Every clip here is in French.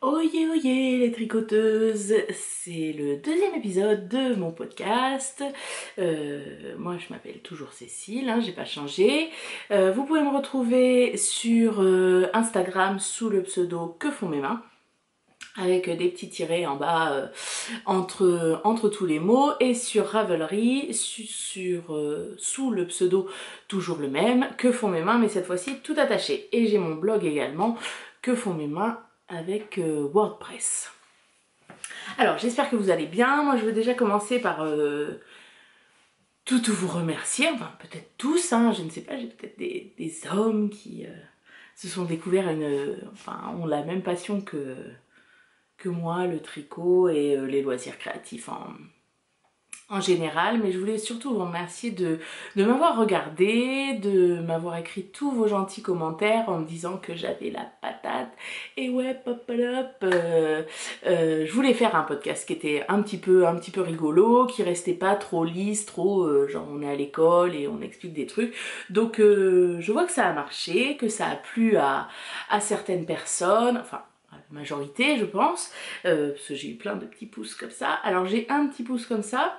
Oyez oyez les tricoteuses, c'est le deuxième épisode de mon podcast. Moi je m'appelle toujours Cécile, hein, j'ai pas changé. Vous pouvez me retrouver sur Instagram sous le pseudo Que font mes mains, avec des petits tirets en bas entre tous les mots, et sur Ravelry sous le pseudo toujours le même, Que font mes mains, mais cette fois-ci tout attaché. Et j'ai mon blog également, Que font mes mains, avec WordPress. Alors j'espère que vous allez bien. Moi je veux déjà commencer par tout vous remercier, enfin peut-être tous, hein, je ne sais pas, j'ai peut-être des hommes qui se sont découverts ont la même passion que moi, le tricot et les loisirs créatifs en général, mais je voulais surtout vous remercier de m'avoir regardé, de m'avoir écrit tous vos gentils commentaires en me disant que j'avais la patate, et ouais, je voulais faire un podcast qui était un petit peu rigolo, qui restait pas trop lisse, trop genre on est à l'école et on explique des trucs, donc je vois que ça a marché, que ça a plu à certaines personnes, enfin à la majorité je pense, parce que j'ai eu plein de petits pouces comme ça. Alors j'ai un petit pouce comme ça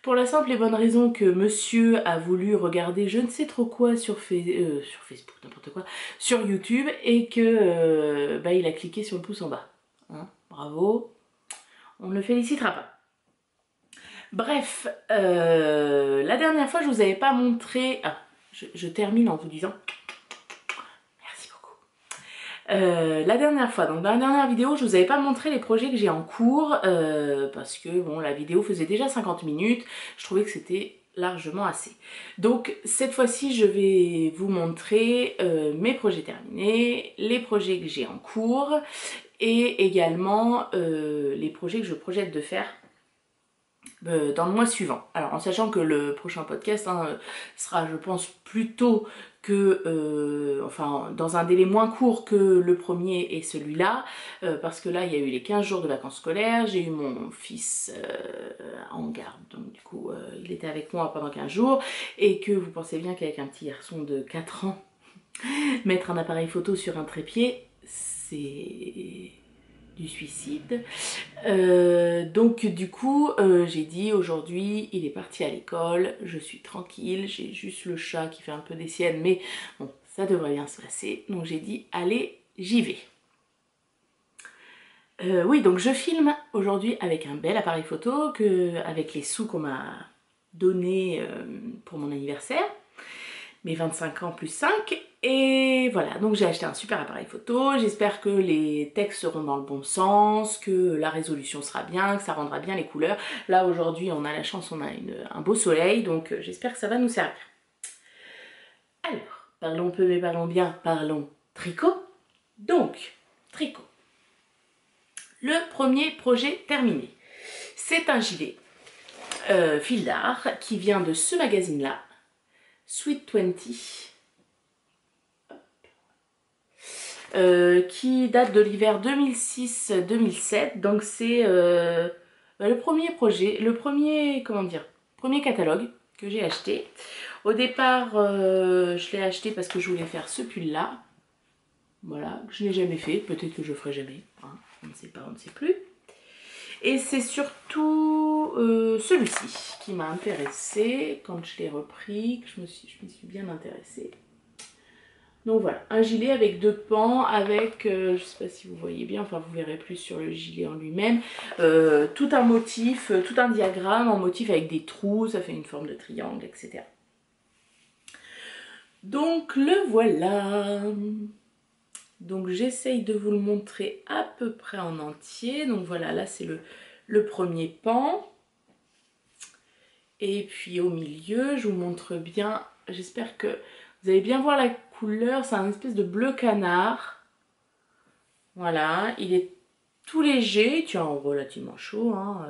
pour la simple et bonne raison que monsieur a voulu regarder je ne sais trop quoi sur Facebook, n'importe quoi, sur YouTube, et que il a cliqué sur le pouce en bas. Hein, bravo, on ne le félicitera pas. Bref, la dernière fois je vous avais pas montré... Ah, je termine en vous disant... Merci beaucoup. La dernière fois, donc dans la dernière vidéo, je vous avais pas montré les projets que j'ai en cours, parce que bon, la vidéo faisait déjà 50 minutes, je trouvais que c'était largement assez. Donc cette fois-ci, je vais vous montrer mes projets terminés, les projets que j'ai en cours, et également les projets que je projette de faire dans le mois suivant. Alors en sachant que le prochain podcast sera, je pense, plus tôt que, enfin dans un délai moins court que le premier et celui-là, parce que là il y a eu les 15 jours de vacances scolaires, j'ai eu mon fils en garde, donc du coup il était avec moi pendant 15 jours, et que vous pensez bien qu'avec un petit garçon de 4 ans, mettre un appareil photo sur un trépied, c'est du suicide. Donc du coup j'ai dit aujourd'hui il est parti à l'école, je suis tranquille, j'ai juste le chat qui fait un peu des siennes, mais bon ça devrait bien se passer, donc j'ai dit allez j'y vais. Oui, donc je filme aujourd'hui avec un bel appareil photo, avec les sous qu'on m'a donné pour mon anniversaire, mes 25 ans plus 5, et voilà, donc j'ai acheté un super appareil photo, j'espère que les textes seront dans le bon sens, que la résolution sera bien, que ça rendra bien les couleurs. Là aujourd'hui on a la chance, on a un beau soleil, donc j'espère que ça va nous servir. Alors, parlons peu mais parlons bien, parlons tricot. Donc, tricot. Le premier projet terminé, c'est un gilet fil d'art qui vient de ce magazine-là, Sweet 20. Qui date de l'hiver 2006-2007, donc c'est le premier projet, premier catalogue que j'ai acheté. Au départ, je l'ai acheté parce que je voulais faire ce pull là, voilà, que je n'ai jamais fait, peut-être que je ferai jamais, hein, on ne sait pas, on ne sait plus. Et c'est surtout celui-ci qui m'a intéressée quand je l'ai repris, que je m'y suis bien intéressée. Donc voilà, un gilet avec deux pans, avec, je sais pas si vous voyez bien, enfin vous verrez plus sur le gilet en lui-même, tout un motif, tout un diagramme en motif avec des trous, ça fait une forme de triangle, etc. Donc le voilà. Donc j'essaye de vous le montrer à peu près en entier. Donc voilà, là c'est le premier pan. Et puis au milieu, je vous montre bien, j'espère que vous allez bien voir la couleur, c'est un espèce de bleu canard. Voilà, il est tout léger, il tient relativement chaud. Hein,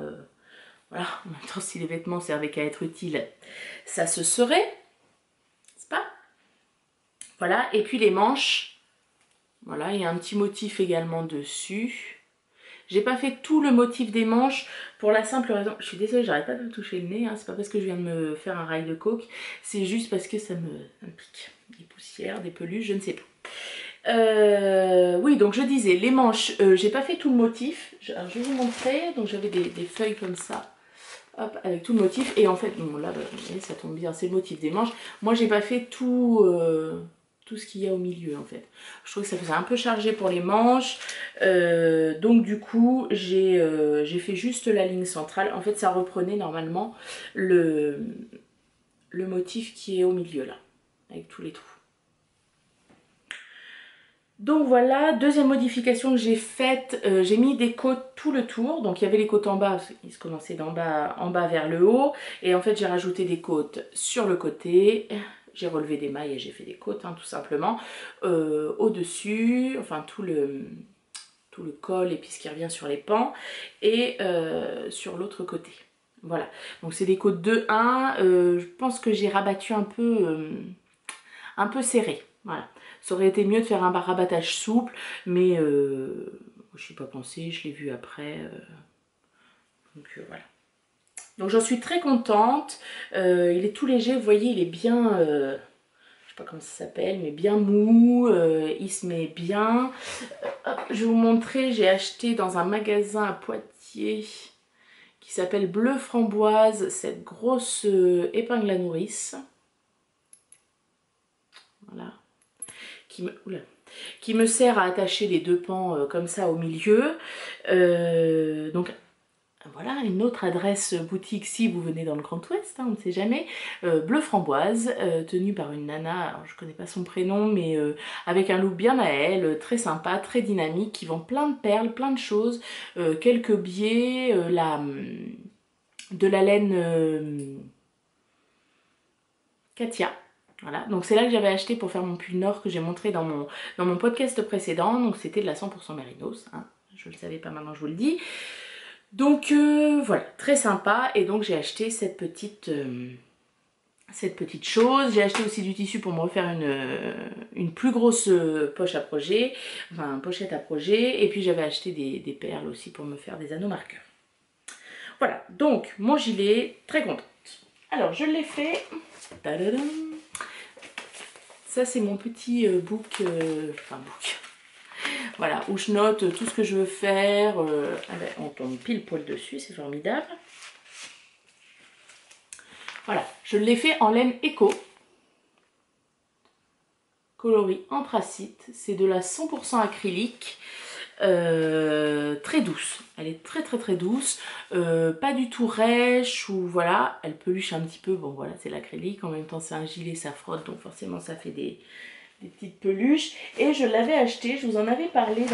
voilà, en même temps, si les vêtements servaient qu'à être utiles, ça se saurait, n'est-ce pas? Voilà, et puis les manches, voilà, il y a un petit motif également dessus. J'ai pas fait tout le motif des manches pour la simple raison, je suis désolée, j'arrête pas de me toucher le nez, hein, c'est pas parce que je viens de me faire un rail de coke, c'est juste parce que ça me pique. Des poussières, des peluches, je ne sais pas. Oui, donc je disais, les manches, j'ai pas fait tout le motif. Alors, je vais vous montrer. Donc j'avais des feuilles comme ça, hop, avec tout le motif. Et en fait, bon là, vous voyez, ça tombe bien, c'est le motif des manches. Moi, j'ai pas fait tout, tout ce qu'il y a au milieu en fait. Je trouve que ça faisait un peu chargé pour les manches. Donc du coup, j'ai fait juste la ligne centrale. En fait, ça reprenait normalement le, le motif qui est au milieu là, avec tous les trous. Donc voilà, deuxième modification que j'ai faite, j'ai mis des côtes tout le tour. Donc il y avait les côtes en bas, ils se commençaient d'en bas, en bas vers le haut. Et en fait j'ai rajouté des côtes sur le côté. J'ai relevé des mailles et j'ai fait des côtes, hein, tout simplement. Au-dessus, enfin tout le col et puis ce qui revient sur les pans. Et sur l'autre côté. Voilà, donc c'est des côtes 2-1. Je pense que j'ai rabattu un peu serré. Voilà. Ça aurait été mieux de faire un rabattage souple, mais je suis pas pensée, je l'ai vu après. Donc voilà. Donc j'en suis très contente. Il est tout léger, vous voyez, il est bien, je sais pas comment ça s'appelle, mais bien mou. Il se met bien. Hop, je vais vous montrer, j'ai acheté dans un magasin à Poitiers qui s'appelle Bleu Framboise, cette grosse épingle à nourrice. Voilà. Qui me sert à attacher les deux pans comme ça au milieu. Donc voilà, une autre adresse boutique si vous venez dans le Grand Ouest, hein, on ne sait jamais. Bleu Framboise, tenue par une nana, alors je connais pas son prénom, mais avec un look bien à elle, très sympa, très dynamique, qui vend plein de perles, plein de choses, quelques biais, de la laine Katia. Voilà, donc c'est là que j'avais acheté pour faire mon pull nord que j'ai montré dans mon podcast précédent. Donc c'était de la 100% mérinos, hein. Je ne le savais pas, maintenant je vous le dis. Donc voilà, très sympa. Et donc j'ai acheté cette petite chose. J'ai acheté aussi du tissu pour me refaire une plus grosse poche à projet, enfin pochette à projet. Et puis j'avais acheté des perles aussi pour me faire des anneaux marqueurs. Voilà, donc mon gilet, très contente. Alors je l'ai fait. Tadadam. Ça c'est mon petit book, voilà, où je note tout ce que je veux faire. On tombe pile poil dessus, c'est formidable. Voilà, je l'ai fait en laine éco, coloris anthracite. C'est de la 100% acrylique, très douce. Elle est très douce, pas du tout rêche ou voilà, elle peluche un petit peu. Bon voilà, c'est l'acrylique, en même temps c'est un gilet, ça frotte, donc forcément ça fait des petites peluches. Et je l'avais acheté, je vous en avais parlé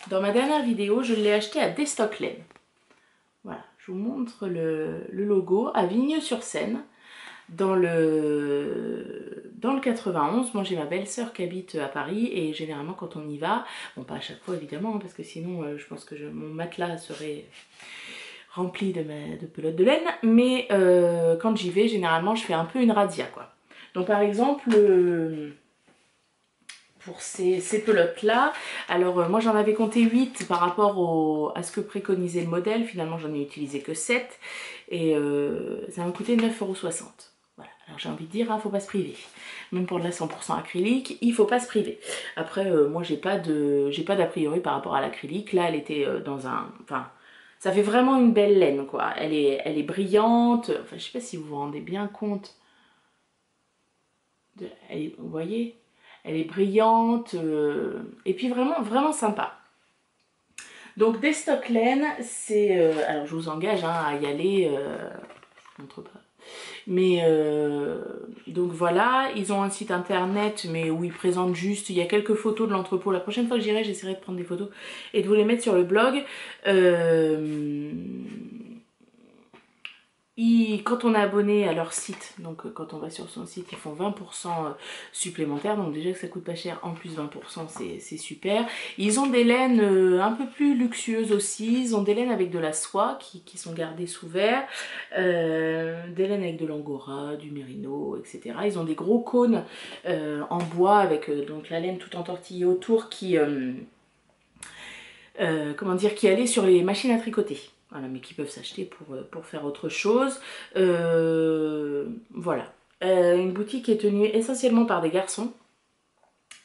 dans ma dernière vidéo, je l'ai acheté à Destock-Laine. Voilà, je vous montre le logo à Vigneux-sur-Seine, dans le 91. Moi j'ai ma belle-sœur qui habite à Paris et généralement quand on y va, bon pas à chaque fois évidemment, hein, parce que sinon je pense que mon matelas serait rempli de pelotes de laine, mais quand j'y vais, généralement je fais un peu une razzia quoi. Donc par exemple, pour ces pelotes là, alors moi j'en avais compté 8 par rapport à ce que préconisait le modèle, finalement j'en ai utilisé que 7 et ça m'a coûté 9,60 €. Voilà, alors j'ai envie de dire, hein, faut pas se priver. Même pour de la 100% acrylique, il faut pas se priver. Après moi j'ai pas d'a priori par rapport à l'acrylique, là elle était dans un... Enfin, ça fait vraiment une belle laine quoi, elle est brillante, enfin je sais pas si vous vous rendez bien compte. Vous voyez, elle est brillante et puis vraiment sympa. Donc Destock-Laine, c'est alors je vous engage hein, à y aller, je montre pas. Mais donc voilà, ils ont un site internet mais où ils présentent juste, il y a quelques photos de l'entrepôt. La prochaine fois que j'irai, j'essaierai de prendre des photos et de vous les mettre sur le blog. Quand on est abonné à leur site, donc quand on va sur son site, ils font 20% supplémentaires, donc déjà que ça coûte pas cher, en plus 20% c'est super. Ils ont des laines un peu plus luxueuses aussi, ils ont des laines avec de la soie qui sont gardées sous verre, des laines avec de l'angora, du mérino, etc. Ils ont des gros cônes en bois avec donc la laine tout entortillée autour qui, comment dire, qui allait sur les machines à tricoter. Voilà, mais qui peuvent s'acheter pour faire autre chose. Voilà. Une boutique qui est tenue essentiellement par des garçons.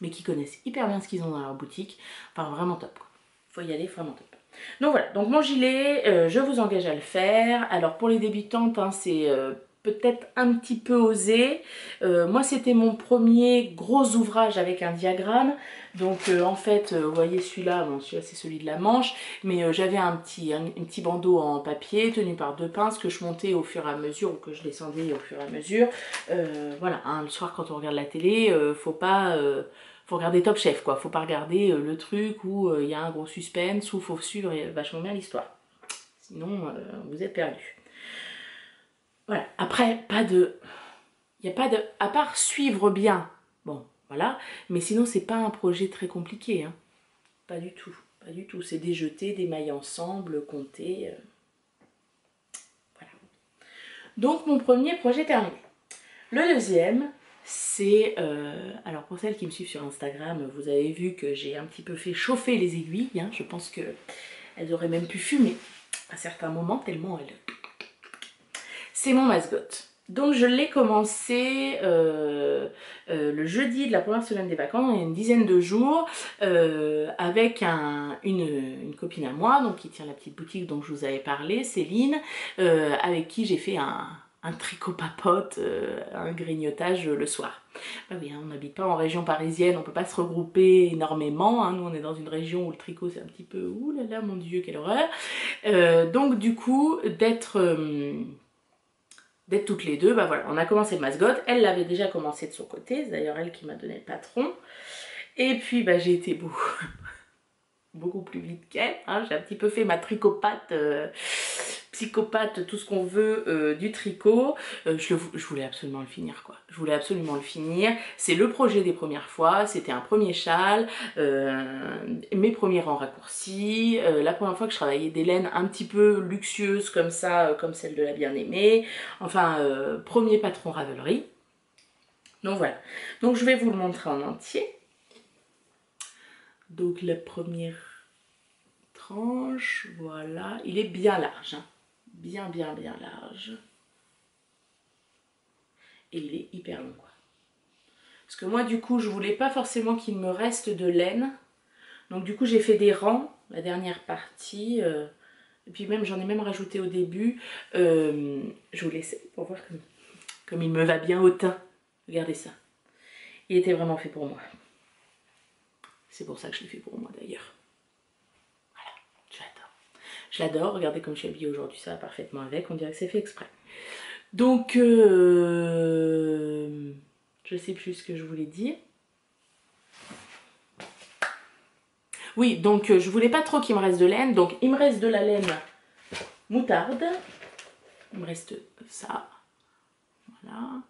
mais qui connaissent hyper bien ce qu'ils ont dans leur boutique. Enfin vraiment top quoi. Faut y aller, vraiment top. Donc voilà, donc mon gilet, je vous engage à le faire. Alors pour les débutantes, hein, c'est peut-être un petit peu osé. Moi c'était mon premier gros ouvrage avec un diagramme. Donc en fait, vous voyez celui-là, bon celui-là c'est celui de la manche, mais j'avais un petit bandeau en papier tenu par 2 pinces que je montais au fur et à mesure ou que je descendais au fur et à mesure. Voilà, hein, le soir quand on regarde la télé, faut regarder Top Chef quoi, faut pas regarder le truc où il y a un gros suspense, où faut suivre vachement bien l'histoire. Sinon, vous êtes perdu. Voilà, après, il n'y a pas de... À part suivre bien, bon, voilà, mais sinon c'est pas un projet très compliqué, hein. Pas du tout, pas du tout. C'est déjeter, démailler ensemble, compter. Voilà. Donc mon premier projet terminé. Le deuxième, c'est... alors pour celles qui me suivent sur Instagram, vous avez vu que j'ai un petit peu fait chauffer les aiguilles. Hein. Je pense qu'elles auraient même pu fumer à certains moments, tellement elles... C'est mon mascotte. Donc je l'ai commencé le jeudi de la première semaine des vacances, il y a une dizaine de jours, avec une copine à moi, donc qui tient la petite boutique dont je vous avais parlé, Céline, avec qui j'ai fait un tricot papote, un grignotage le soir. Bah oui, hein, on n'habite pas en région parisienne, on peut pas se regrouper énormément, hein. Nous on est dans une région où le tricot c'est un petit peu, ouh là là mon dieu quelle horreur. Donc du coup d'être toutes les deux, bah voilà, on a commencé le mascotte, elle l'avait déjà commencé de son côté, c'est d'ailleurs elle qui m'a donné le patron, et puis bah j'ai été beaucoup plus vite qu'elle, hein. J'ai un petit peu fait ma tricopathe, psychopathe, tout ce qu'on veut du tricot. Je voulais absolument le finir quoi, je voulais absolument le finir, c'est le projet des premières fois, c'était un premier châle, mes premiers rangs raccourcis, la première fois que je travaillais des laines un petit peu luxueuses comme ça, comme celle de la bien-aimée, enfin premier patron Ravelry. Donc voilà, donc je vais vous le montrer en entier. Donc la première tranche, voilà, il est bien large, hein. Bien large, et il est hyper long quoi. Parce que moi du coup je voulais pas forcément qu'il me reste de laine, donc du coup j'ai fait des rangs, la dernière partie, et puis même j'en ai même rajouté au début, je vous laisse pour voir comme il me va bien au teint, regardez ça, il était vraiment fait pour moi, c'est pour ça que je l'ai fait pour moi d'ailleurs. Je l'adore, regardez comme je suis habillée aujourd'hui, ça va parfaitement avec, on dirait que c'est fait exprès. Donc, je sais plus ce que je voulais dire. Oui, donc je voulais pas trop qu'il me reste de laine, donc il me reste de la laine moutarde. Il me reste ça, voilà.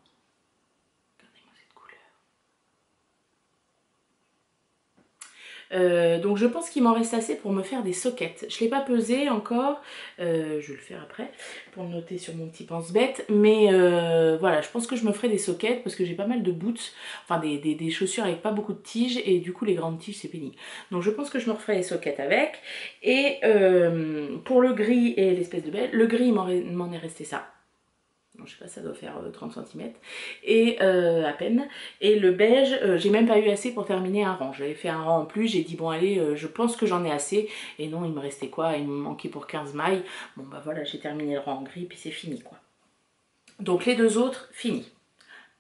Donc je pense qu'il m'en reste assez pour me faire des soquettes. Je ne l'ai pas pesé encore, je vais le faire après pour le noter sur mon petit pense-bête, mais voilà, je pense que je me ferai des soquettes parce que j'ai pas mal de boots, enfin des chaussures avec pas beaucoup de tiges, et du coup les grandes tiges c'est pénible. Donc je pense que je me referai des soquettes avec, et pour le gris et l'espèce de belle, le gris il m'en est resté ça. Je sais pas, ça doit faire 30 cm et à peine, et le beige j'ai même pas eu assez pour terminer un rang, j'avais fait un rang en plus, j'ai dit bon allez je pense que j'en ai assez, et non il me restait quoi, il me manquait pour 15 mailles, bon bah voilà j'ai terminé le rang en gris puis c'est fini quoi. Donc les deux autres finis,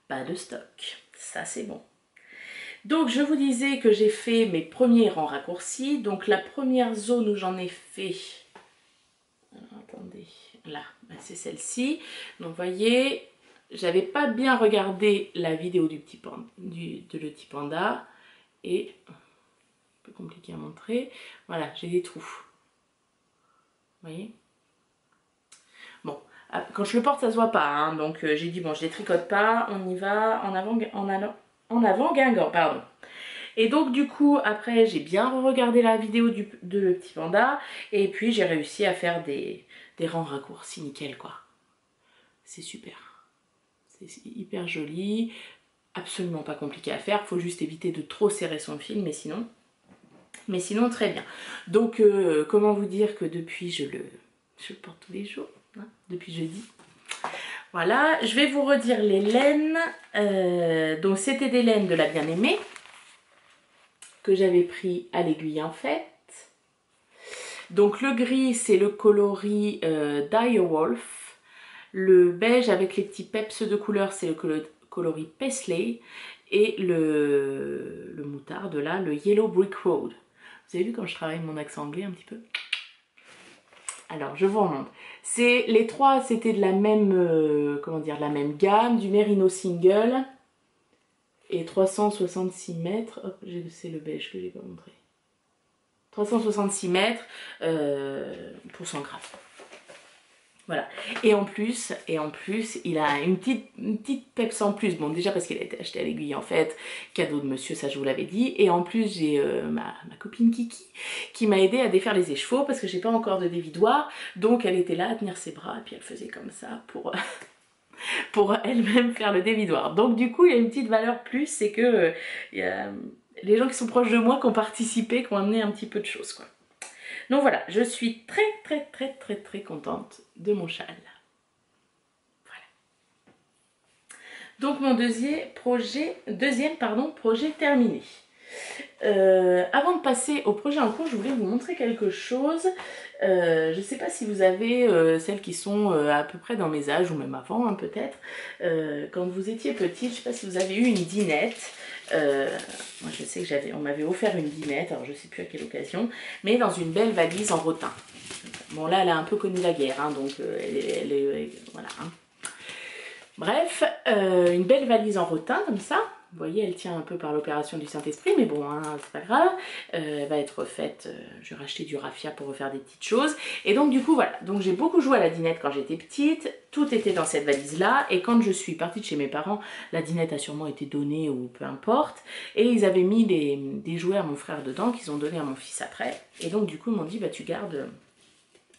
pas de stock, ça c'est bon. Donc je vous disais que j'ai fait mes premiers rangs raccourcis, donc la première zone où j'en ai fait, alors, attendez, là, c'est celle-ci. Donc vous voyez, j'avais pas bien regardé la vidéo du petit panda, de le petit panda, et un peu compliqué à montrer. Voilà, j'ai des trous. Vous voyez? Bon, quand je le porte, ça se voit pas, hein, donc j'ai dit bon, je les tricote pas, on y va en avant Guingamp, pardon. Et donc du coup après j'ai bien regardé la vidéo de le petit panda, et puis j'ai réussi à faire des rangs raccourcis nickel quoi. C'est super, c'est hyper joli, absolument pas compliqué à faire, faut juste éviter de trop serrer son fil, mais sinon très bien. Donc comment vous dire que depuis je le porte tous les jours, hein, depuis jeudi. Voilà, je vais vous redire les laines, donc c'était des laines de la bien-aimée. que j'avais pris à l'Aiguille en fait. Donc le gris c'est le coloris Direwolf. Le beige avec les petits peps de couleur c'est le coloris Paisley. Et le moutarde là, le Yellow Brick Road. Vous avez vu comme je travaille mon accent anglais un petit peu? Alors je vous remonte. Les trois c'était de la même, comment dire, la même gamme, du Merino Single. Et 366 mètres, hop, c'est le beige que j'ai pas montré. 366 mètres pour 100 grammes. Voilà. Et en plus, il a une petite peps en plus. Bon, déjà parce qu'il a été acheté à l'Aiguille en fait, cadeau de monsieur, ça je vous l'avais dit. Et en plus, j'ai ma copine Kiki qui m'a aidé à défaire les échevaux parce que j'ai pas encore de dévidoir. Donc elle était là à tenir ses bras et puis elle faisait comme ça pour pour elle-même faire le dévidoir. Donc du coup, il y a une petite valeur plus, c'est que il y a les gens qui sont proches de moi qui ont participé, qui ont amené un petit peu de choses, quoi. Donc voilà, je suis très contente de mon châle. Voilà. Donc mon deuxième projet terminé. Avant de passer au projet en cours, je voulais vous montrer quelque chose. Je ne sais pas si vous avez, celles qui sont à peu près dans mes âges, ou même avant hein, peut-être, quand vous étiez petite, je ne sais pas si vous avez eu une dinette. Moi je sais que on m'avait offert une dinette, alors je ne sais plus à quelle occasion, mais dans une belle valise en rotin. Bon là elle a un peu connu la guerre, hein, donc voilà. Hein. Bref, une belle valise en rotin comme ça. Vous voyez, elle tient un peu par l'opération du Saint-Esprit, mais bon, hein, c'est pas grave. Elle va être refaite, je vais racheter du raffia pour refaire des petites choses. Et donc du coup, voilà. Donc j'ai beaucoup joué à la dinette quand j'étais petite. Tout était dans cette valise-là. Et quand je suis partie de chez mes parents, la dinette a sûrement été donnée ou peu importe. Et ils avaient mis des jouets à mon frère dedans qu'ils ont donné à mon fils après. Et donc du coup, ils m'ont dit, bah tu gardes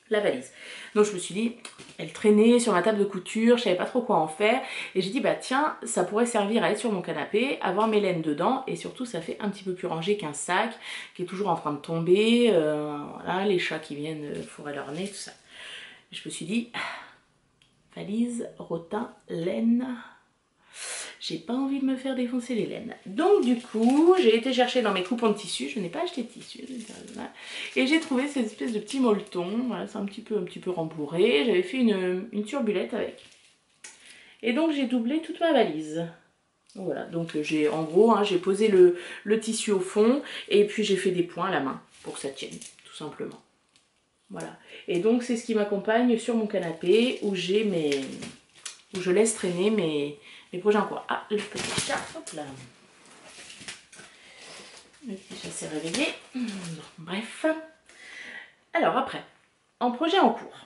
la valise. Donc je me suis dit, elle traînait sur ma table de couture, je savais pas trop quoi en faire. Et j'ai dit, bah tiens, ça pourrait servir à être sur mon canapé, avoir mes laines dedans. Et surtout, ça fait un petit peu plus rangé qu'un sac qui est toujours en train de tomber. Voilà, les chats qui viennent fourrer leur nez, tout ça. Je me suis dit, valise, rotin, laine. J'ai pas envie de me faire défoncer les laines. Donc du coup, j'ai été chercher dans mes coupons de tissu. Je n'ai pas acheté de tissu. Et j'ai trouvé cette espèce de petit molleton. Voilà, c'est un petit peu rembourré. J'avais fait une turbulette avec. Et donc j'ai doublé toute ma valise. Voilà, donc j'ai en gros, hein, j'ai posé le tissu au fond. Et puis j'ai fait des points à la main pour que ça tienne, tout simplement. Voilà. Et donc c'est ce qui m'accompagne sur mon canapé où où je laisse traîner mes projets en cours. Ah, le petit chat, hop là. Le petit chat s'est réveillé. Bref. Alors après, en projet en cours.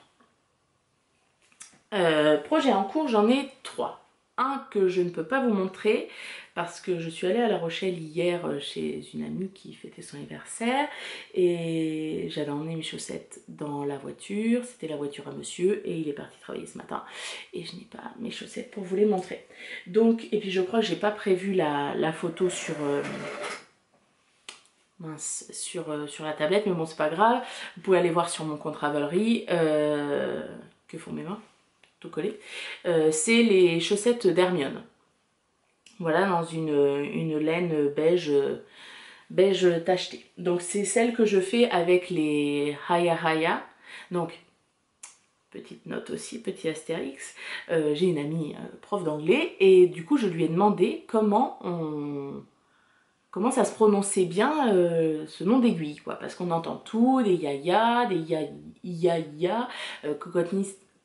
Projet en cours, j'en ai 3. Un que je ne peux pas vous montrer parce que je suis allée à La Rochelle hier chez une amie qui fêtait son anniversaire et j'avais emmené mes chaussettes dans la voiture, c'était la voiture à monsieur et il est parti travailler ce matin et je n'ai pas mes chaussettes pour vous les montrer. Donc, et puis je crois que j'ai pas prévu la photo sur... sur la tablette, mais bon c'est pas grave, vous pouvez aller voir sur mon compte Ravelry que font mes mains, tout collé, c'est les chaussettes d'Hermione, voilà, dans une laine beige tacheté. Donc c'est celle que je fais avec les Haya Haya. Donc petite note aussi, petit astérix, j'ai une amie prof d'anglais et du coup je lui ai demandé comment ça se prononçait bien ce nom d'aiguille, quoi, parce qu'on entend tout, des yaya, des ya,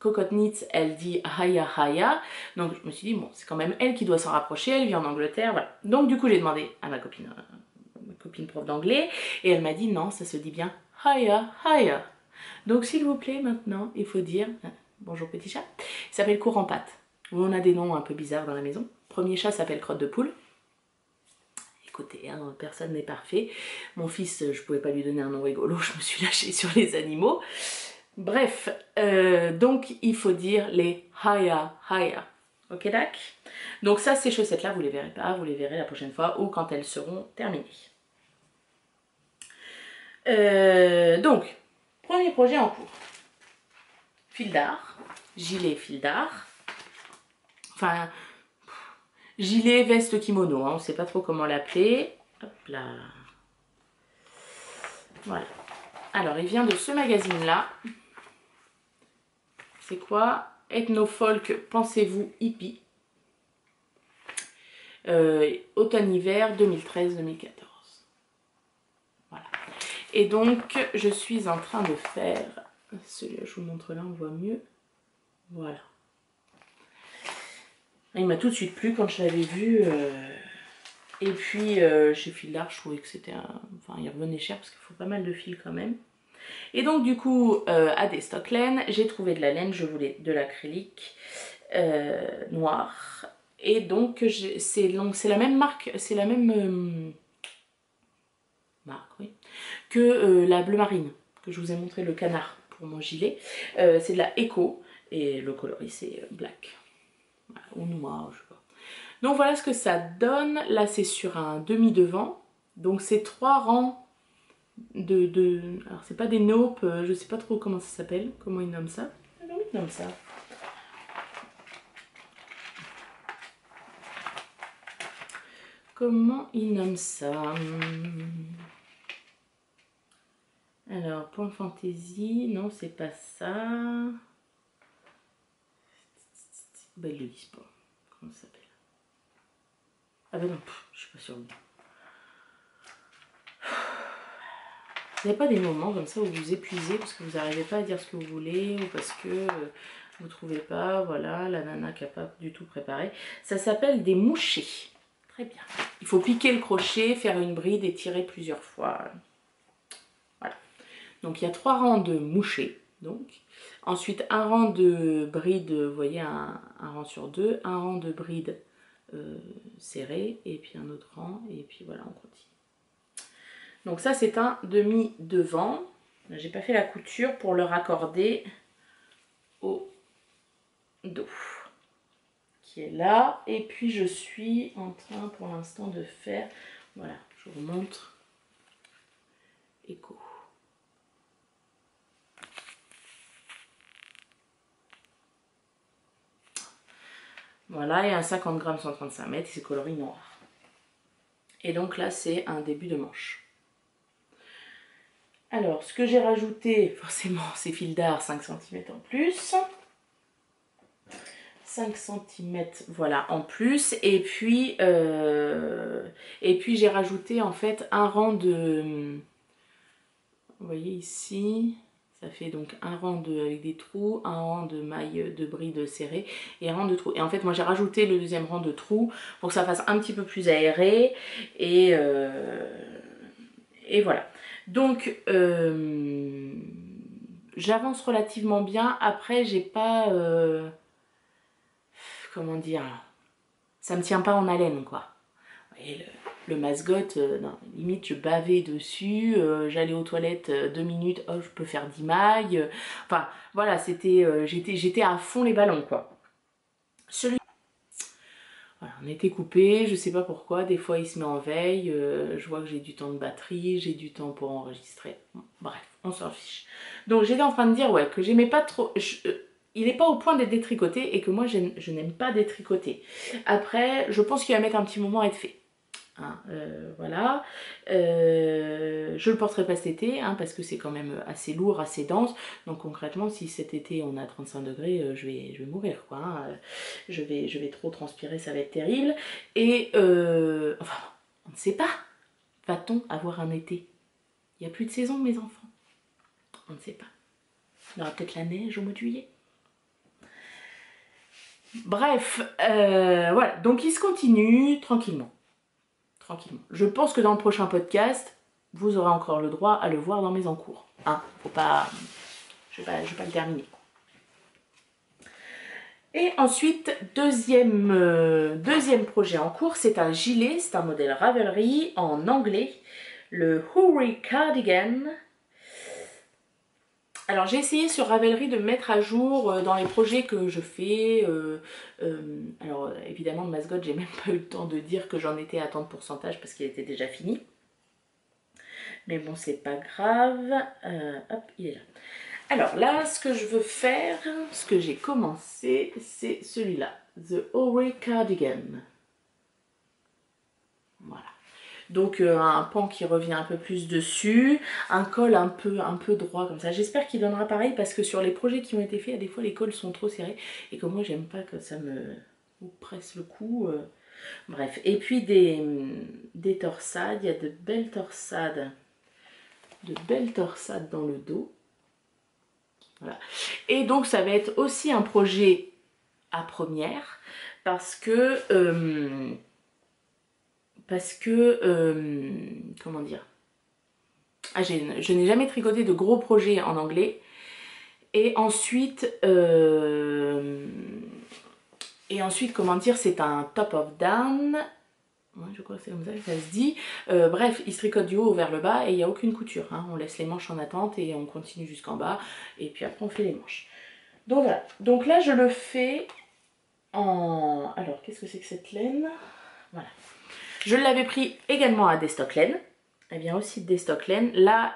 Cocotte Knits, elle dit Haya Haya, donc je me suis dit, bon, c'est quand même elle qui doit s'en rapprocher, elle vit en Angleterre, voilà. Donc du coup, j'ai demandé à ma copine prof d'anglais, et elle m'a dit, non, ça se dit bien Haya Haya. Donc s'il vous plaît, maintenant, il faut dire, bonjour petit chat, il s'appelle Courant Pâte. On a des noms un peu bizarres dans la maison. Premier chat s'appelle Crotte de Poule. Écoutez, hein, personne n'est parfait. Mon fils, je pouvais pas lui donner un nom rigolo, je me suis lâchée sur les animaux. Bref, donc il faut dire les Haya Haya. Ok, tac. Donc ça, ces chaussettes-là, vous les verrez pas, vous les verrez la prochaine fois ou quand elles seront terminées. Donc, premier projet en cours. Fil d'art, gilet fil d'art. Enfin, gilet, veste, kimono, hein, on ne sait pas trop comment l'appeler. Hop là. Voilà. Alors, il vient de ce magazine-là. C'est quoi? Ethnofolk, pensez-vous hippie. Automne-hiver 2013-2014. Voilà. Et donc, je suis en train de faire... Celui-là, je vous montre là, on voit mieux. Voilà. Il m'a tout de suite plu quand je l'avais vu. Et puis, chez Fil d'Art, je trouvais que c'était... Enfin, il revenait cher parce qu'il faut pas mal de fils quand même. Et donc, du coup, à des stock laine, j'ai trouvé de la laine. Je voulais de l'acrylique noir. Et donc, c'est la même marque, c'est la même marque, oui, que la bleu marine, que je vous ai montré, le canard pour mon gilet. C'est de la Eco, et le coloris c'est black, voilà, ou noir, je sais pas. Donc voilà ce que ça donne. Là c'est sur un demi-devant, donc c'est 3 rangs alors c'est pas des naupes, je sais pas trop comment ça s'appelle, comment ils nomment ça. Alors ils nomment ça. Comment ils nomment ça? Alors, point fantaisie, non, c'est pas ça. Bah, ils le disent pas. Comment ça s'appelle? Ah bah non, je suis pas sûre. Vous n'avez pas des moments comme ça où vous épuisez parce que vous n'arrivez pas à dire ce que vous voulez ou parce que vous trouvez pas, voilà, la nana qui n'a pas du tout préparé. Ça s'appelle des mouchés. Très bien. Il faut piquer le crochet, faire une bride et tirer plusieurs fois. Voilà. Donc il y a 3 rangs de mouchés. Donc. Ensuite un rang de bride, vous voyez, un rang sur 2, un rang de bride serré, et puis un autre rang, et puis voilà, on continue. Donc ça c'est un demi-devant. J'ai pas fait la couture pour le raccorder au dos qui est là. Et puis je suis en train pour l'instant de faire, voilà, je vous montre, Eco. Voilà, il y a un 50 grammes 135 mètres, c'est coloris noir. Et donc là c'est un début de manche. Alors, ce que j'ai rajouté, forcément, c'est fil d'art 5 cm en plus. 5 cm, voilà, en plus. Et puis j'ai rajouté, en fait, un rang de... Vous voyez ici, ça fait donc un rang avec des trous, un rang de mailles de bride serrées et un rang de trous. Et en fait, moi, j'ai rajouté le deuxième rang de trous pour que ça fasse un petit peu plus aéré. Et voilà. Donc, j'avance relativement bien. Après, j'ai pas... comment dire? Ça me tient pas en haleine, quoi. Vous voyez, le mascotte, non, limite, je bavais dessus. J'allais aux toilettes 2 minutes, oh, je peux faire 10 mailles. Enfin, voilà, c'était... j'étais à fond les ballons, quoi. Voilà, on était coupé, je sais pas pourquoi, des fois il se met en veille, je vois que j'ai du temps de batterie, j'ai du temps pour enregistrer, bon, bref, on s'en fiche. Donc j'étais en train de dire, ouais, que j'aimais pas trop, il n'est pas au point d'être détricoté et que moi je n'aime pas détricoter. Après, je pense qu'il va mettre un petit moment à être fait. Hein, voilà, je le porterai pas cet été hein, parce que c'est quand même assez lourd, assez dense. Donc concrètement, si cet été on a 35 degrés, je vais mourir quoi. Hein. Je vais trop transpirer, ça va être terrible. Et enfin, on ne sait pas. Va-t-on avoir un été? Il n'y a plus de saison, mes enfants. On ne sait pas. Il y aura peut-être la neige au mois de juillet. Bref, voilà. Donc il se continue tranquillement. Tranquillement. Je pense que dans le prochain podcast, vous aurez encore le droit à le voir dans mes encours. Hein, faut pas... Je vais pas le terminer. Et ensuite, deuxième projet en cours, c'est un gilet, c'est un modèle Ravelry en anglais, le Hurry Cardigan. Alors j'ai essayé sur Ravelry de me mettre à jour dans les projets que je fais. Alors évidemment le mascotte, j'ai même pas eu le temps de dire que j'en étais à tant de pourcentage parce qu'il était déjà fini. Mais bon, c'est pas grave. Hop, il est là. Alors là, ce que je veux faire, ce que j'ai commencé, c'est celui-là. The Hurry Cardigan. Voilà. Donc un pan qui revient un peu plus dessus, un col un peu droit comme ça. J'espère qu'il donnera pareil parce que sur les projets qui ont été faits, des fois les cols sont trop serrés et que moi j'aime pas que ça me presse le cou. Bref, et puis des torsades, il y a de belles torsades dans le dos. Voilà. Et donc ça va être aussi un projet à première parce que comment dire, je n'ai jamais tricoté de gros projets en anglais et ensuite comment dire, c'est un top of down. Ouais, je crois que c'est comme ça que ça se dit. Bref, il se tricote du haut vers le bas et il n'y a aucune couture. Hein. On laisse les manches en attente et on continue jusqu'en bas. Et puis après, on fait les manches. Donc voilà. Donc là, je le fais en... Alors, qu'est-ce que c'est que cette laine? Voilà. Je l'avais pris également à Desstocks-Laine. Elle vient aussi de Desstocks-Laine. Là,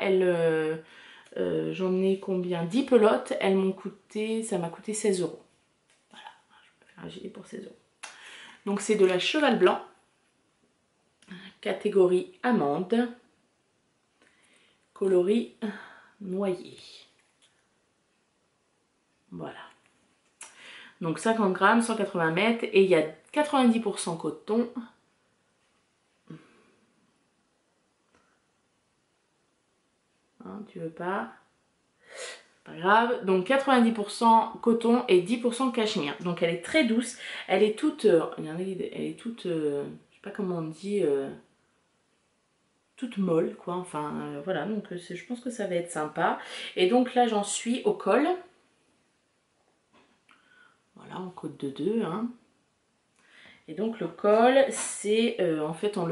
j'en ai combien? 10 pelotes. Elles m'ont coûté... Ça m'a coûté 16 €. Voilà. Je peux faire un gilet pour 16 €. Donc c'est de la cheval blanc. Catégorie amande, coloris noyer. Voilà. Donc 50 grammes, 180 mètres et il y a 90% coton. Hein, tu veux pas? Pas grave. Donc 90% coton et 10% cachemire. Donc elle est très douce. Elle est toute, je sais pas comment on dit. Toute molle quoi, enfin voilà, donc je pense que ça va être sympa. Et donc là j'en suis au col, voilà, en côte de 2 hein. Et donc le col c'est en fait on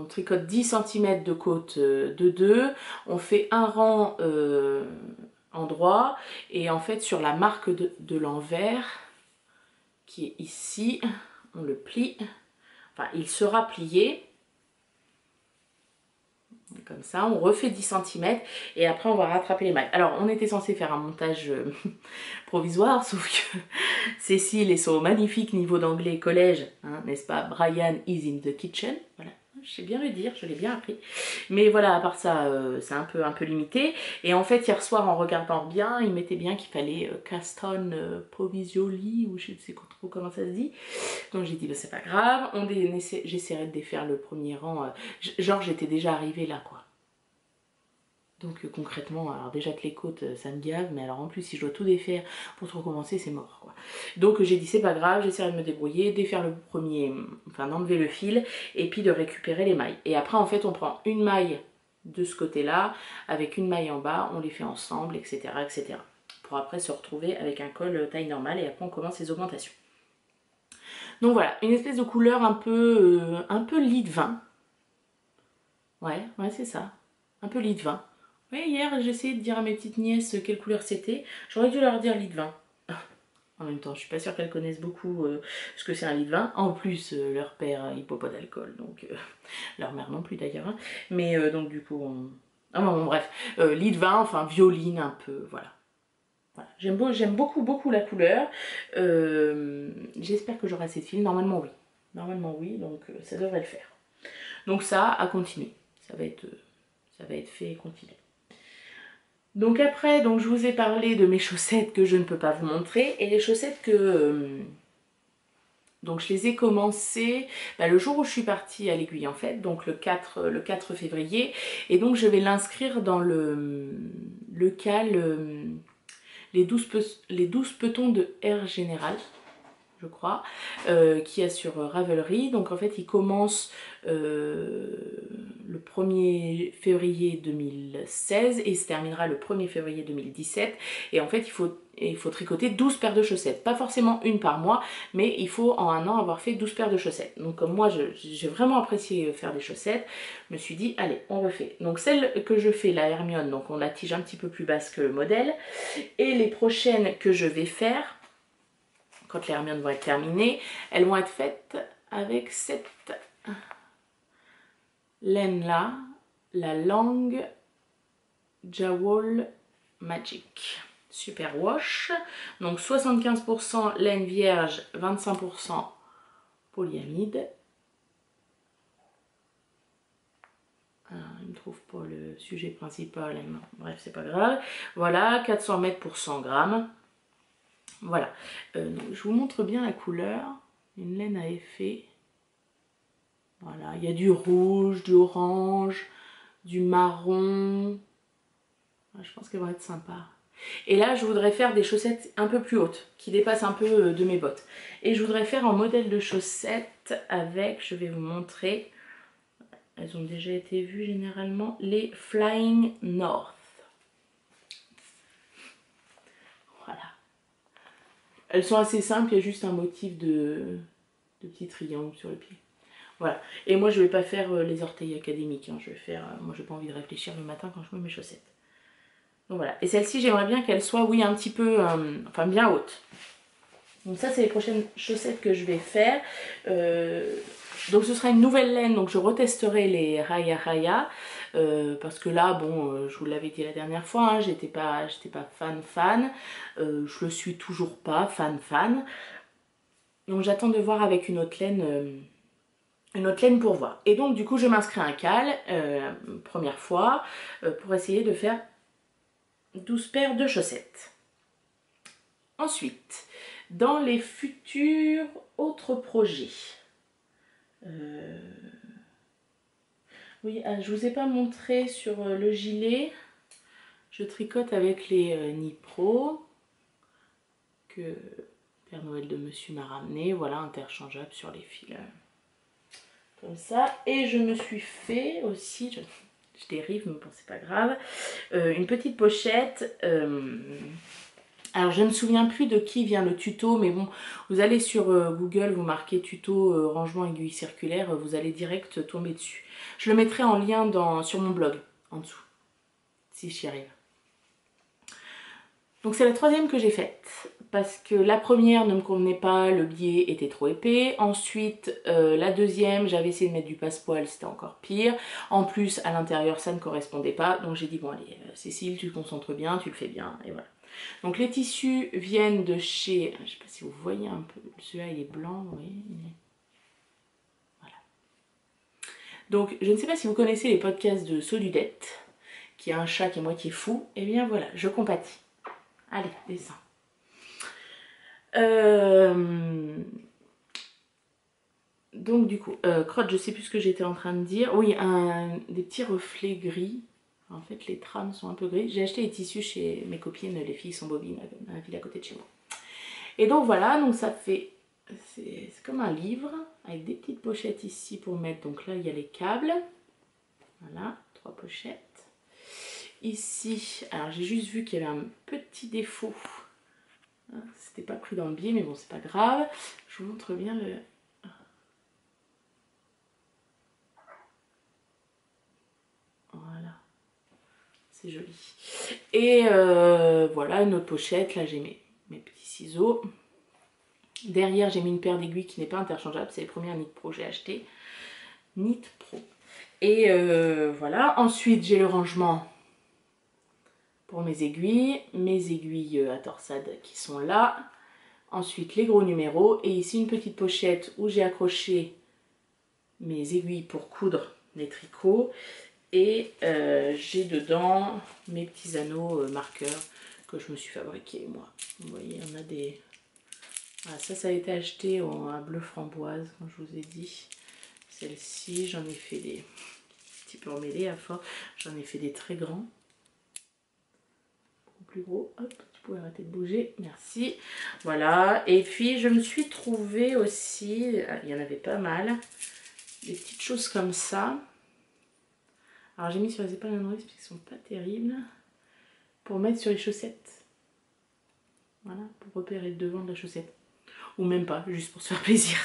tricote 10 cm de côte de 2, on fait un rang en droit et en fait sur la marque de l'envers qui est ici, on le plie, enfin il sera plié comme ça, on refait 10 cm et après on va rattraper les mailles. Alors on était censé faire un montage provisoire, sauf que Cécile et son magnifique niveau d'anglais collège, hein, n'est-ce pas, Brian is in the kitchen, voilà, je sais bien le dire, je l'ai bien appris. Mais voilà, à part ça, c'est un peu limité. Et en fait, hier soir, en regardant bien, il mettait bien qu'il fallait cast on provisioli, ou je ne sais pas trop comment ça se dit. Donc j'ai dit, bah, c'est pas grave, j'essaierai de défaire le premier rang. Genre, j'étais déjà arrivée là, quoi. Donc concrètement, alors déjà que les côtes ça me gave, mais alors en plus si je dois tout défaire pour tout recommencer, c'est mort quoi. Donc j'ai dit c'est pas grave, j'essaierai de me débrouiller, défaire le premier, enfin d'enlever le fil et puis de récupérer les mailles. Et après en fait on prend une maille de ce côté-là, avec une maille en bas, on les fait ensemble, etc. etc. Pour après se retrouver avec un col taille normale et après on commence les augmentations. Donc voilà, une espèce de couleur un peu lit de vin. Ouais c'est ça, un peu lit de vin. Oui, hier, j'ai essayé de dire à mes petites nièces quelle couleur c'était. J'aurais dû leur dire lit de vin. En même temps, je suis pas sûre qu'elles connaissent beaucoup ce que c'est un lit de vin. En plus, leur père, il boit pas d'alcool, donc leur mère non plus d'ailleurs. Hein. Mais donc du coup, ah bon, bref, lit de vin, enfin violine un peu, voilà. Voilà. J'aime beaucoup la couleur. J'espère que j'aurai assez de fil. Normalement oui, donc ça devrait le faire. Donc ça, à continuer. Ça va être fait et continuer. Donc après, donc je vous ai parlé de mes chaussettes que je ne peux pas vous montrer. Et les chaussettes que... donc je les ai commencées le jour où je suis partie à l'Aiguille en fait, donc le 4 février. Et donc je vais l'inscrire dans le cal les 12 petons de Air Général, je crois, qui est sur Ravelry. Donc en fait il commence le 1er février 2016 et il se terminera le 1er février 2017. Et en fait il faut tricoter 12 paires de chaussettes, pas forcément une par mois, mais il faut en un an avoir fait 12 paires de chaussettes. Donc comme moi j'ai vraiment apprécié faire des chaussettes, je me suis dit allez on refait. Donc celle que je fais, la Hermione, donc on la tige un petit peu plus basse que le modèle, et les prochaines que je vais faire, quand les Hermiones vont être terminées, elles vont être faites avec cette laine là, la Lang Jowl Magic Super Wash. Donc 75% laine vierge, 25% polyamide. retrouve pas le sujet principal. Non, bref, c'est pas grave. Voilà, 400 mètres pour 100 grammes. Voilà. Donc, je vous montre bien la couleur. Une laine à effet. Voilà, il y a du rouge, du orange, du marron. Je pense qu'elles vont être sympas. Et là, je voudrais faire des chaussettes un peu plus hautes, qui dépassent un peu de mes bottes. Et je voudrais faire un modèle de chaussettes avec, je vais vous montrer, elles ont déjà été vues généralement, les Flying North. Voilà. Elles sont assez simples, il y a juste un motif de petits triangles sur le pied. Voilà. Et moi, je vais pas faire les orteils académiques. Hein. Je vais faire, moi, j'ai pas envie de réfléchir le matin quand je mets mes chaussettes. Donc voilà. Et celle-ci, j'aimerais bien qu'elle soit, oui, un petit peu, enfin bien haute. Donc ça, c'est les prochaines chaussettes que je vais faire. Donc ce sera une nouvelle laine, donc je retesterai les Raya Raya. Parce que là, bon, je vous l'avais dit la dernière fois, hein, j'étais pas fan. Je le suis toujours pas fan. Donc j'attends de voir avec une autre laine pour voir. Et donc du coup, je m'inscris à un cal, première fois, pour essayer de faire 12 paires de chaussettes. Ensuite, dans les futurs autres projets. Oui, je vous ai pas montré sur le gilet. Je tricote avec les Nipro que Père Noël de Monsieur m'a ramené. Voilà, interchangeable sur les fils. Comme ça. Et je me suis fait aussi, je dérive, mais bon, c'est pas grave, une petite pochette. Alors, je ne me souviens plus de qui vient le tuto, mais bon, vous allez sur Google, vous marquez tuto rangement aiguille circulaire, vous allez direct tomber dessus. Je le mettrai en lien sur mon blog, en dessous, si j'y arrive. Donc c'est la troisième que j'ai faite, parce que la première ne me convenait pas, le biais était trop épais. Ensuite, la deuxième, j'avais essayé de mettre du passepoil, c'était encore pire. En plus, à l'intérieur, ça ne correspondait pas. Donc j'ai dit, bon allez, Cécile, tu te concentres bien, tu le fais bien, et voilà. Donc les tissus viennent de chez, je ne sais pas si vous voyez un peu, celui-là il est blanc, oui. Voilà. Donc je ne sais pas si vous connaissez les podcasts de Soludette, qui a un chat qui est moitié fou. Et bien voilà, je compatis. Allez, descends. Donc du coup, crotte, je sais plus ce que j'étais en train de dire. Oui, des petits reflets gris. En fait, les trames sont un peu gris. J'ai acheté les tissus chez mes copines, les filles sont bobines, à la ville à côté de chez moi. Et donc voilà, donc ça fait... C'est comme un livre, avec des petites pochettes ici pour mettre. Donc là, il y a les câbles. Voilà, 3 pochettes. Ici, alors j'ai juste vu qu'il y avait un petit défaut. C'était pas pris dans le biais, mais bon, c'est pas grave. Je vous montre bien le... Voilà. C'est joli. Et voilà, une autre pochette. Là, j'ai mes petits ciseaux. Derrière, j'ai mis une paire d'aiguilles qui n'est pas interchangeable. C'est les premières Knit Pro que j'ai acheté. Knit Pro. Et voilà. Ensuite, j'ai le rangement pour mes aiguilles à torsade qui sont là. Ensuite, les gros numéros. Et ici, une petite pochette où j'ai accroché mes aiguilles pour coudre les tricots. Et j'ai dedans mes petits anneaux marqueurs que je me suis fabriqués moi. Vous voyez, on a des... Voilà, ça a été acheté en bleu framboise, comme je vous ai dit. Celle-ci, j'en ai fait des petits peu emmêlés à force. J'en ai fait des très grands. Beaucoup plus gros. Hop, tu pouvais arrêter de bouger. Merci. Voilà. Et puis, je me suis trouvée aussi, il y en avait pas mal, des petites choses comme ça. Alors j'ai mis sur les épaules d'un nourrice parce qu'ils sont pas terribles. Pour mettre sur les chaussettes. Voilà, pour repérer le devant de la chaussette. Ou même pas, juste pour se faire plaisir.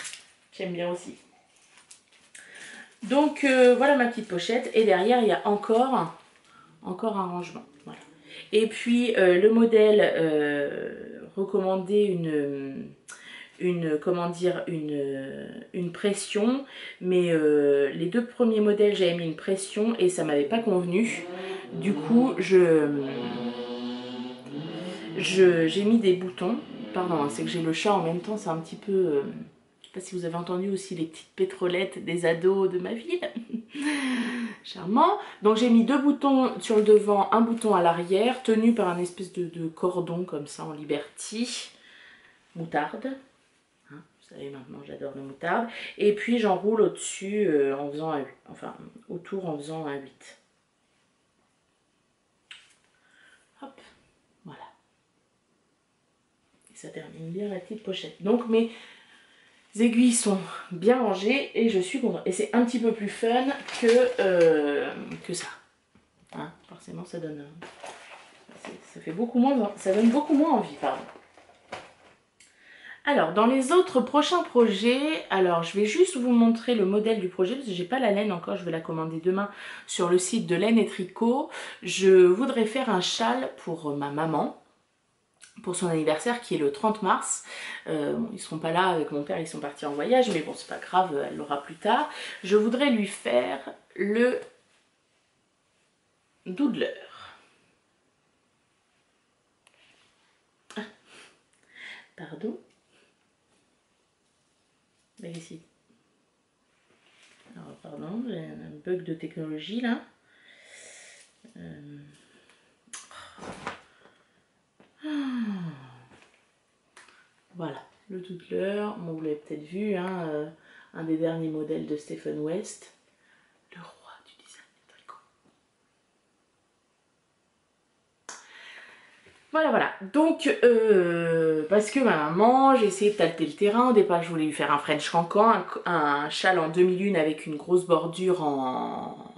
J'aime bien aussi. Donc voilà ma petite pochette. Et derrière il y a encore un rangement. Voilà. Et puis le modèle recommandé une pression, mais les 2 premiers modèles j'avais mis une pression et ça m'avait pas convenu. Du coup j'ai mis des boutons. Pardon, c'est que j'ai le chat en même temps, c'est un petit peu... je sais pas si vous avez entendu aussi les petites pétrolettes des ados de ma ville. Charmant. Donc j'ai mis 2 boutons sur le devant, un bouton à l'arrière, tenu par un espèce de cordon comme ça en Liberty. Moutarde. Hein, vous savez maintenant, j'adore la moutarde. Et puis j'enroule au-dessus en faisant un 8. Enfin, autour en faisant un 8. Hop, voilà. Et ça termine bien la petite pochette. Donc mes aiguilles sont bien rangées et je suis contente. Et c'est un petit peu plus fun que ça. Hein, forcément, ça donne... ça fait beaucoup moins... Ça donne beaucoup moins envie, pardon. Alors, dans les autres prochains projets, alors je vais juste vous montrer le modèle du projet parce que j'ai pas la laine encore, je vais la commander demain sur le site de Laine et Tricot. Je voudrais faire un châle pour ma maman, pour son anniversaire qui est le 30 mars. Bon, ils seront pas là avec mon père, ils sont partis en voyage, mais bon, c'est pas grave, elle l'aura plus tard. Je voudrais lui faire le doodler. Ah, pardon. Mais ici. Alors, pardon, j'ai un bug de technologie là. Voilà, le doodler. Bon, vous l'avez peut-être vu, hein, un des derniers modèles de Stephen West. Le roi du design de tricot. Voilà, voilà. Donc, parce que ma maman, j'ai essayé de tâter le terrain. Au départ, je voulais lui faire un French cancan, un châle en demi-lune avec une grosse bordure en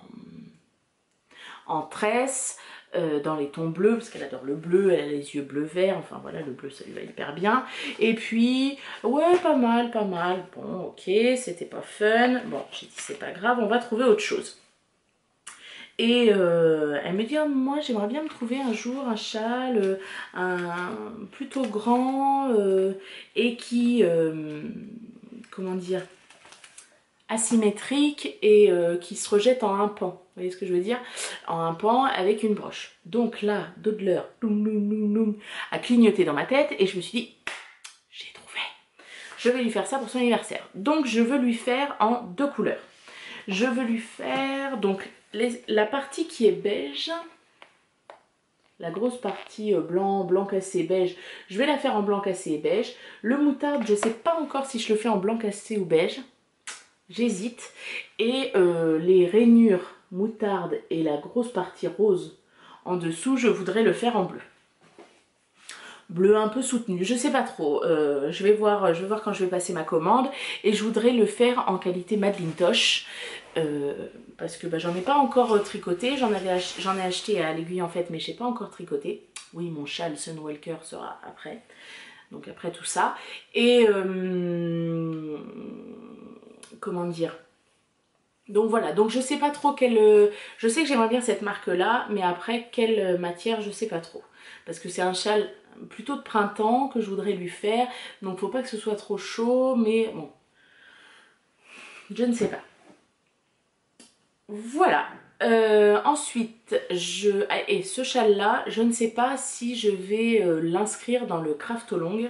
tresse, dans les tons bleus, parce qu'elle adore le bleu, elle a les yeux bleu-vert, enfin voilà, le bleu, ça lui va hyper bien. Et puis, ouais, pas mal, pas mal. Bon, ok, c'était pas fun. Bon, j'ai dit, c'est pas grave, on va trouver autre chose. Et elle me dit, oh, moi j'aimerais bien me trouver un jour un châle plutôt grand et qui, comment dire, asymétrique et qui se rejette en un pan. Vous voyez ce que je veux dire? En un pan avec une broche. Donc là, Doodler a clignoté dans ma tête et je me suis dit, j'ai trouvé. Je vais lui faire ça pour son anniversaire. Donc je veux lui faire en 2 couleurs. Je veux lui faire donc la partie qui est beige, la grosse partie blanc cassé beige, je vais la faire en blanc cassé et beige. Le moutarde, je ne sais pas encore si je le fais en blanc cassé ou beige. J'hésite. Et les rainures moutarde et la grosse partie rose en dessous, je voudrais le faire en bleu. Bleu un peu soutenu, je sais pas trop. Je vais voir quand je vais passer ma commande. Et je voudrais le faire en qualité Madelinetosh. Parce que bah, j'en ai pas encore tricoté. J'en ai acheté à l'aiguille en fait, mais je n'ai pas encore tricoté. Oui, mon châle Sunwalker sera après. Donc après tout ça. Et comment dire, donc voilà, donc je sais pas trop quelle... Je sais que j'aimerais bien cette marque là, mais après quelle matière je sais pas trop. Parce que c'est un châle plutôt de printemps que je voudrais lui faire. Donc faut pas que ce soit trop chaud, mais bon. Je ne sais pas. Voilà. Ensuite, et ce châle là, je ne sais pas si je vais l'inscrire dans le craft long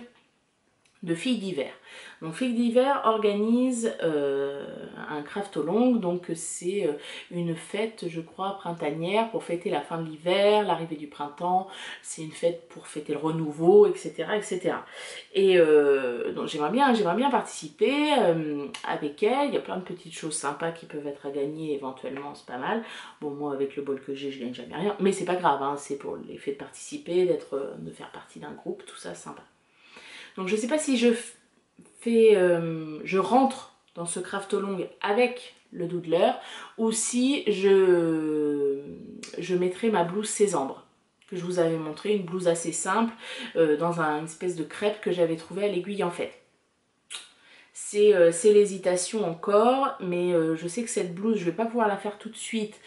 de Filles d'hiver. Donc Filles d'hiver organise un craft long, donc c'est une fête, je crois, printanière pour fêter la fin de l'hiver, l'arrivée du printemps. C'est une fête pour fêter le renouveau, etc., etc. Et donc j'aimerais bien participer avec elle. Il y a plein de petites choses sympas qui peuvent être à gagner éventuellement, c'est pas mal. Bon, moi avec le bol que j'ai, je gagne jamais rien, mais c'est pas grave, hein, c'est pour l'effet de participer, de faire partie d'un groupe, tout ça, sympa. Donc je sais pas si je rentre dans ce craft long avec le doodler ou si je mettrai ma blouse Sésambre que je vous avais montré, une blouse assez simple dans une espèce de crêpe que j'avais trouvé à l'aiguille en fait. C'est l'hésitation encore, mais je sais que cette blouse, je vais pas pouvoir la faire tout de suite.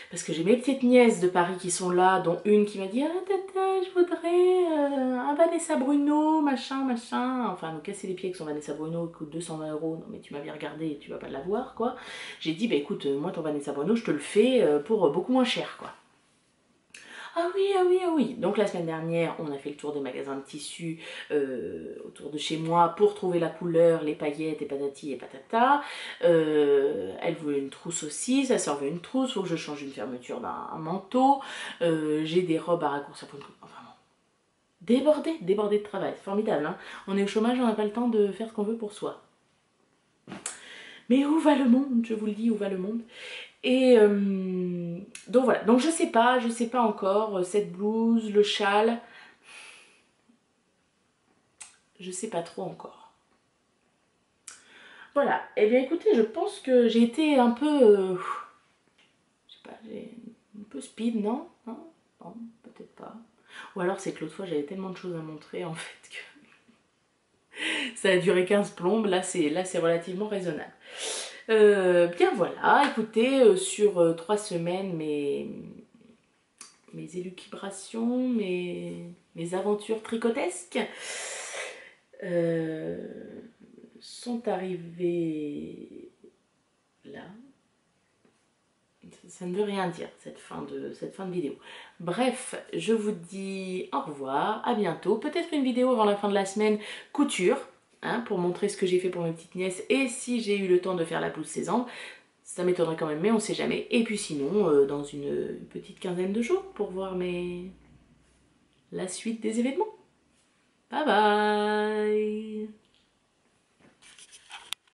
Parce que j'ai mes petites nièces de Paris qui sont là, dont une qui m'a dit « Ah tata, je voudrais un Vanessa Bruno, machin, machin. » Enfin, nous casser les pieds que son Vanessa Bruno coûte 220 €. Non mais tu m'as bien regardé et tu vas pas l'avoir, quoi. J'ai dit « Bah écoute, moi ton Vanessa Bruno, je te le fais pour beaucoup moins cher, quoi. » Ah oui, ah oui, ah oui. Donc la semaine dernière, on a fait le tour des magasins de tissus autour de chez moi pour trouver la couleur, les paillettes et patati et patata. Elle voulait une trousse aussi, sa soeur veut une trousse, faut que je change une fermeture d'un manteau. J'ai des robes à raccourcir pour une coupe. Enfin bon, débordé de travail, c'est formidable. Hein, on est au chômage, on n'a pas le temps de faire ce qu'on veut pour soi. Mais où va le monde? Je vous le dis, où va le monde? Et donc voilà, donc je sais pas encore, cette blouse, le châle, je sais pas trop encore. Voilà, et bien écoutez, je pense que j'ai été un peu, je sais pas, un peu speed, non? Non, non, peut-être pas. Ou alors c'est que l'autre fois j'avais tellement de choses à montrer en fait que ça a duré 15 plombes, là c'est relativement raisonnable. Bien voilà, écoutez, sur 3 semaines, mes élucubrations, mes aventures tricotesques sont arrivées là. Ça ne veut rien dire cette fin de vidéo. Bref, je vous dis au revoir, à bientôt. Peut-être une vidéo avant la fin de la semaine couture, hein, pour montrer ce que j'ai fait pour mes petites nièces et si j'ai eu le temps de faire la blouse Sésame. Ça m'étonnerait quand même, mais on ne sait jamais. Et puis sinon, dans une petite quinzaine de jours pour voir la suite des événements. Bye bye!